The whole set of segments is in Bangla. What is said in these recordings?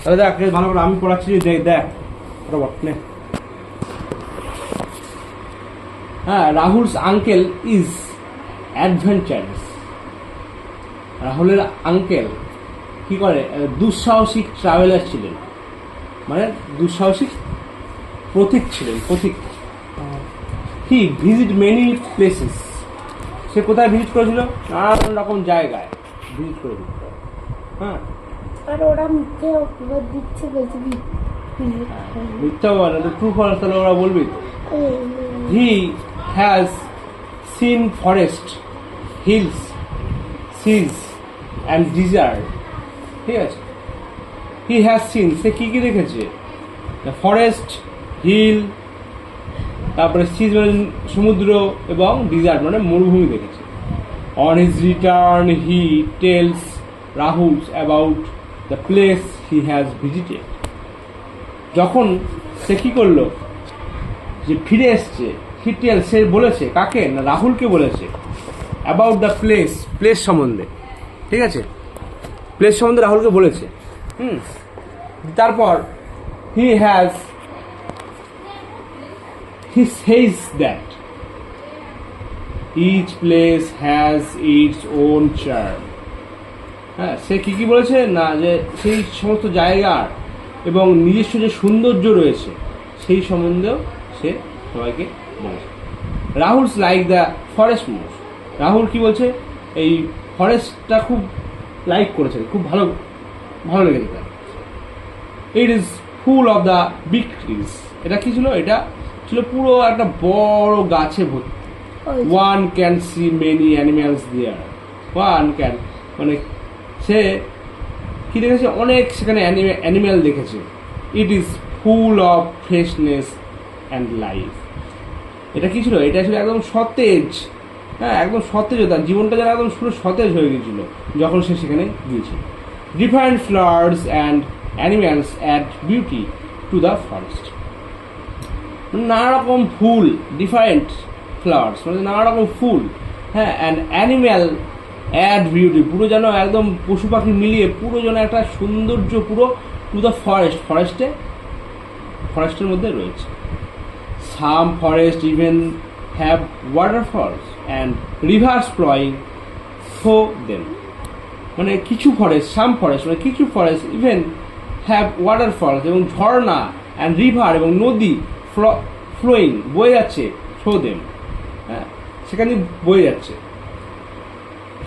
তাহলে দেখ ভালো করে আমি পড়াচ্ছি, দেখ রবট নে। হ্যাঁ, রাহুলস আঙ্কেল ইজ অ্যাডভেঞ্চারাস। রাহুলের আঙ্কেল কি করে, দুঃসাহসিক ট্রাভেলার ছিলেন, মানে দুঃসাহসিক পথিক ছিলেন, পথিক। হি ভিজিট মেনি প্লেসেস, সে কোথায় ভিজিট করেছিল, নানান রকম জায়গায় ভিজিট করেছিল। হ্যাঁ, আর ওরা মিথ্যে অপবাদ দিচ্ছে বলছে মিথ্যা বলে তো, ট্রু ফলস তাহলে ওরা বলবি তো। He has seen forest, hills, seas and desert. ঠিক আছে, হি হ্যাজ সিন, সে কি কি দেখেছে, ফরেস্ট, হিল, তারপরে সিজ মানে সমুদ্র, এবং ডিজার্ট মানে মরুভূমি দেখেছে। On his return he tells Rahul's about the place he has visited. যখন সে কি করলো, যে ফিরে এসছে, হি টেলস, সে বলেছে কাকে, না রাহুলকে বলেছে, অ্যাবাউট দ্য প্লেস, প্লেস সম্বন্ধে। ঠিক আছে, প্লেস সম্বন্ধে রাহুলকে বলেছে। তারপর হি says that each place has its own charm. হ্যাঁ, সে কি কি বলেছে না, যে সেই সমস্ত জায়গার এবং নিজস্ব যে সৌন্দর্য রয়েছে সেই সম্বন্ধেও সে সবাইকে বলেছে। Rahul's like the forest most, Rahul কি বলছে, এই ফরেস্টটা খুব লাইক করেছে, খুব ভালো ভালো লেগেছে তার। ইট is full of the big trees, এটা কি ছিল, এটা ছিল পুরো একটা বড় গাছে ভর্তি। One can see many animals there, one can মানে সে কি দেখেছে, অনেক সেখানে অ্যানিম্যাল দেখেছে। It is full of freshness and life, এটা কি ছিল, এটা ছিল একদম সতেজ। হ্যাঁ, একদম সতেজতা, জীবনটা যেন একদম পুরো সতেজ হয়ে গেছিল যখন সে সেখানে গিয়েছিল। Different flowers and animals add beauty to the forest, নানা রকম ফুল, ডিফারেন্ট ফ্লাওয়ার্স মানে নানা রকম ফুল। হ্যাঁ, অ্যান্ড অ্যানিম্যাল অ্যাড বিউটি, পুরো যেন একদম পশু পাখি মিলিয়ে পুরো যেন একটা সৌন্দর্য পুরো টু দ্য ফরেস্টের মধ্যে রয়েছে। Some forest even have waterfalls and rivers flowing through them, মানে কিছু ফরেস্ট, সাম ফরেস্ট মানে কিছু ফরেস্ট ইভেন হ্যাভ ওয়াটারফলস, এবং ঝর্ণা, অ্যান্ড রিভার এবং নদী, ফ্লোয়িং বয়ে যাচ্ছে, থ্রু দেম, হ্যাঁ সেখানে বয়ে যাচ্ছে।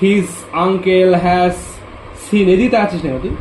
হিজ আঙ্কেল হ্যাজ সিন, এদিকে আছিস না তুই?